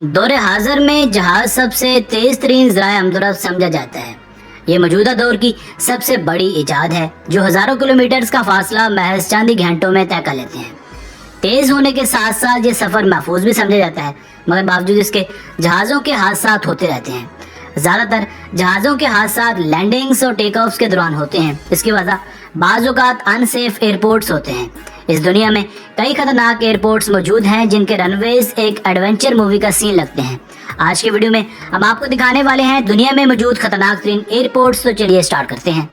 दौरे हाजिर में जहाज सबसे तेज तरीन ज़राए अमदरफ्त समझा जाता है। ये मौजूदा दौर की सबसे बड़ी इजाद है जो हज़ारों किलोमीटर का फासला महज चंद ही घंटों में तय कर लेते हैं। तेज़ होने के साथ साथ ये सफ़र महफूज भी समझा जाता है, मगर बावजूद इसके जहाज़ों के हादसा होते रहते हैं। ज़्यादातर जहाज़ों के हादसा लैंडिंग्स और टेक ऑफ्स के दौरान होते हैं। इसकी वजह बाज़ औक़ात अनसेफ एयरपोर्ट्स होते हैं। इस दुनिया में कई खतरनाक एयरपोर्ट्स मौजूद हैं जिनके रनवेज एक एडवेंचर मूवी का सीन लगते हैं। आज के वीडियो में हम आपको दिखाने वाले हैं दुनिया में मौजूद खतरनाक तरीन एयरपोर्ट्स। तो चलिए स्टार्ट करते हैं।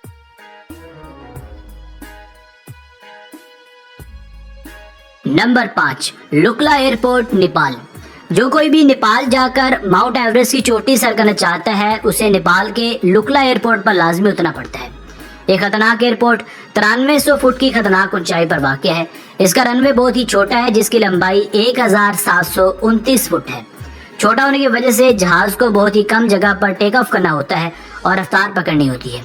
Number 5, Lukla airport, Nepal. जो कोई भी नेपाल जाकर माउंट एवरेस्ट की चोटी सर करना चाहता है उसे नेपाल के लुकला एयरपोर्ट पर लाजमी उतरना पड़ता है। ये खतरनाक एयरपोर्ट 9300 फुट की खतरनाक ऊंचाई पर वाक़ है। इसका रनवे बहुत ही छोटा है जिसकी लंबाई 1729 फुट है। छोटा होने की वजह से जहाज को बहुत ही कम जगह पर टेक ऑफ करना होता है और रफ्तार पकड़नी होती है।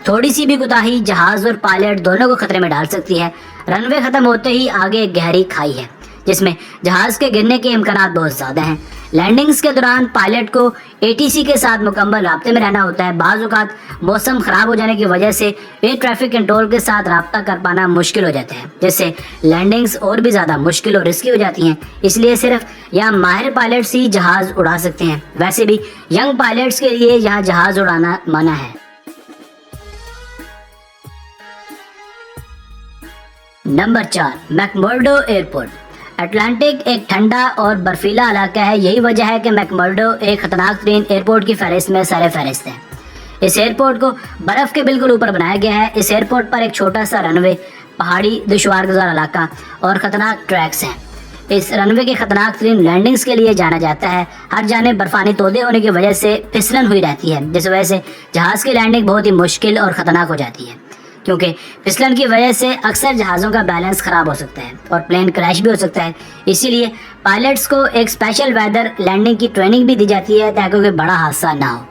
थोड़ी सी भी कोताही जहाज और पायलट दोनों को खतरे में डाल सकती है। रनवे खत्म होते ही आगे एक गहरी खाई है जिसमें जहाज के गिरने के इम्कानात बहुत ज़्यादा हैं। लैंडिंग्स के दौरान पायलट को एटीसी के साथ मुकम्मल राब्ते में रहना होता है। बाज़ औक़ात मौसम ख़राब हो जाने की वजह से एयर ट्रैफिक कंट्रोल के साथ रब्ता कर पाना मुश्किल हो जाता है, जिससे लैंडिंग्स और भी ज़्यादा मुश्किल और रिस्की हो जाती हैं। इसलिए सिर्फ यहाँ माहिर पायलट्स ही जहाज़ उड़ा सकते हैं। वैसे भी यंग पायलट्स के लिए यहाँ जहाज़ उड़ाना मना है। Number 4, मैकमर्डो airport. अटलांटिक एक ठंडा और बर्फीला इलाका है। यही वजह है कि मैकमर्डो एक खतरनाक तरीन एयरपोर्ट की फहरिस्त में सर फहरिस्त है। इस एयरपोर्ट को बर्फ़ के बिल्कुल ऊपर बनाया गया है। इस एयरपोर्ट पर एक छोटा सा रनवे, पहाड़ी, दुश्वार गुजार इलाका और ख़तरनाक ट्रैक्स हैं। इस रनवे के खतरनाक तरीन लैंडिंग्स के लिए जाना जाता है। हर जानिब बर्फानी तोदे होने की वजह से फिसलन हुई रहती है, जिस वजह से जहाज़ की लैंडिंग बहुत ही मुश्किल और ख़तरनाक हो जाती है। क्योंकि फिसलन की वजह से अक्सर जहाज़ों का बैलेंस ख़राब हो सकता है और प्लेन क्रैश भी हो सकता है। इसीलिए पायलट्स को एक स्पेशल वेदर लैंडिंग की ट्रेनिंग भी दी जाती है ताकि कोई बड़ा हादसा ना हो।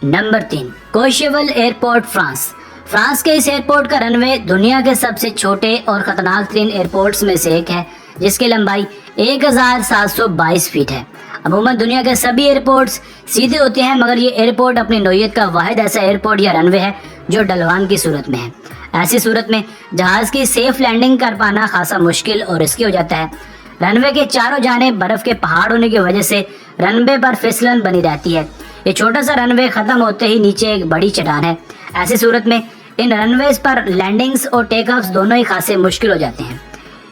Number 3, Courchevel airport, France. France के इस एयरपोर्ट का रनवे दुनिया के सबसे छोटे और ख़तरनाक तरीन एयरपोर्ट्स में से एक है, जिसकी लंबाई 1722 फीट है। अमूमन दुनिया के सभी एयरपोर्ट्स सीधे होते हैं, मगर ये एयरपोर्ट अपनी नौइयत का वाहिद ऐसा एयरपोर्ट या रनवे है जो ढलवान की सूरत में है। ऐसी सूरत में जहाज़ की सेफ लैंडिंग कर पाना खासा मुश्किल और रिस्की हो जाता है। रनवे के चारों जाने बर्फ़ के पहाड़ होने की वजह से रनवे पर फिसलन बनी रहती है। ये छोटा सा रनवे ख़त्म होते ही नीचे एक बड़ी चट्टान है। ऐसी सूरत में इन रनवेज पर लैंडिंग्स और टेक ऑफ्स दोनों ही खासे मुश्किल हो जाते हैं।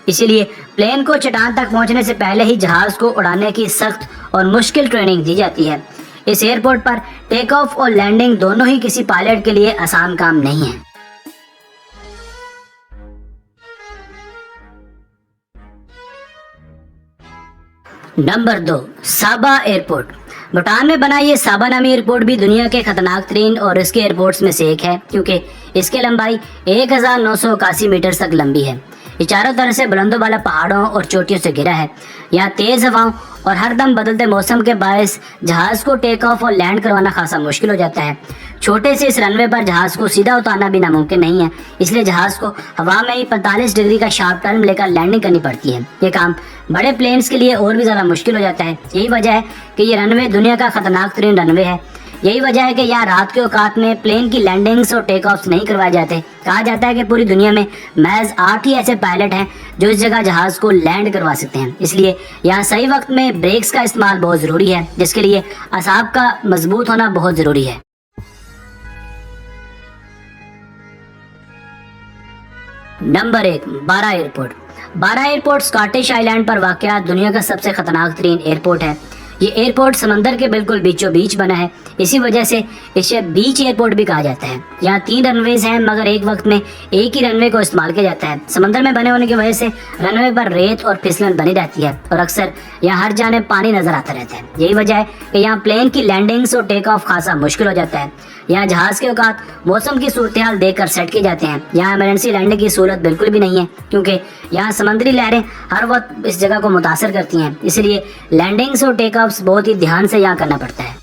इसीलिए प्लेन को चट्टान तक पहुंचने से पहले ही जहाज़ को उड़ाने की सख्त और मुश्किल ट्रेनिंग दी जाती है। इस एयरपोर्ट पर टेक ऑफ और लैंडिंग दोनों ही किसी पायलट के लिए आसान काम नहीं है। नंबर 2, साबा एयरपोर्ट। भूटान में बना ये साबा नामी एयरपोर्ट भी दुनिया के खतरनाक तरीन और इसके एयरपोर्ट्स में से एक है, क्योंकि इसकी लंबाई 1981 मीटर तक लंबी है। ये चारों तरफ से बुलंदों वाला पहाड़ों और चोटियों से घिरा है। यहाँ तेज़ हवाओं और हरदम बदलते मौसम के बायस जहाज़ को टेक ऑफ और लैंड करवाना खासा मुश्किल हो जाता है। छोटे से इस रनवे पर जहाज़ को सीधा उतारना भी नामुमकिन नहीं है, इसलिए जहाज़ को हवा में ही 45 डिग्री का शार्प टर्न लेकर लैंडिंग करनी पड़ती है। ये काम बड़े प्लेन्स के लिए और भी ज़्यादा मुश्किल हो जाता है। यही वजह है कि ये रनवे दुनिया का खतरनाक तरीन रनवे है। यही वजह है कि यहाँ रात के औकात में प्लेन की लैंडिंग्स और टेक ऑफ्स नहीं करवाए जाते। कहा जाता है कि पूरी दुनिया में महज 8 ही ऐसे पायलट हैं जो इस जगह जहाज़ को लैंड करवा सकते हैं। इसलिए यहाँ सही वक्त में ब्रेक्स का इस्तेमाल बहुत ज़रूरी है, जिसके लिए असाब का मजबूत होना बहुत ज़रूरी है। नंबर 1, बारा एयरपोर्ट। बारा एयरपोर्ट स्कॉटिश आइलैंड पर वाक़या दुनिया का सबसे खतरनाक तरीन एयरपोर्ट है। ये एयरपोर्ट समंदर के बिल्कुल बीचों बीच बना है। इसी वजह से इसे बीच एयरपोर्ट भी कहा जाता है। यहाँ 3 रनवेज हैं, मगर एक वक्त में एक ही रनवे को इस्तेमाल किया जाता है। समंदर में बने होने की वजह से रनवे पर रेत और फिसलन बनी रहती है और अक्सर यहाँ हर जाने पानी नजर आता रहता है। यही वजह है कि यहाँ प्लेन की लैंडिंग्स और टेक ऑफ खासा मुश्किल हो जाता है। यहाँ जहाज़ के औकात मौसम की सूरत हाल देख कर सेट किए जाते हैं। यहाँ इमरजेंसी लैंडिंग की सूरत बिल्कुल भी नहीं है, क्योंकि यहाँ समंदरी लहरें हर वक्त इस जगह को मुतासर करती हैं। इसलिए लैंडिंग्स और टेक ऑफ्स बहुत ही ध्यान से यहाँ करना पड़ता है।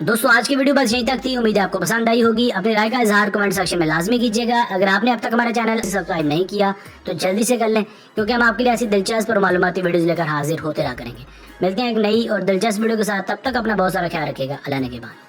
दोस्तों आज की वीडियो बस यहीं तक थी। उम्मीद है आपको पसंद आई होगी। अपनी राय का इजहार कमेंट सेक्शन में लाजमी कीजिएगा। अगर आपने अब तक हमारा चैनल सब्सक्राइब नहीं किया तो जल्दी से कर लें, क्योंकि हम आपके लिए ऐसी दिलचस्प और मालूमाती वीडियोस लेकर हाजिर होते रहा करेंगे। मिलते हैं एक नई और दिलचस्प वीडियो के साथ। तब तक अपना बहुत सारा ख्याल रखिएगा। अल्लाह ने के बाद।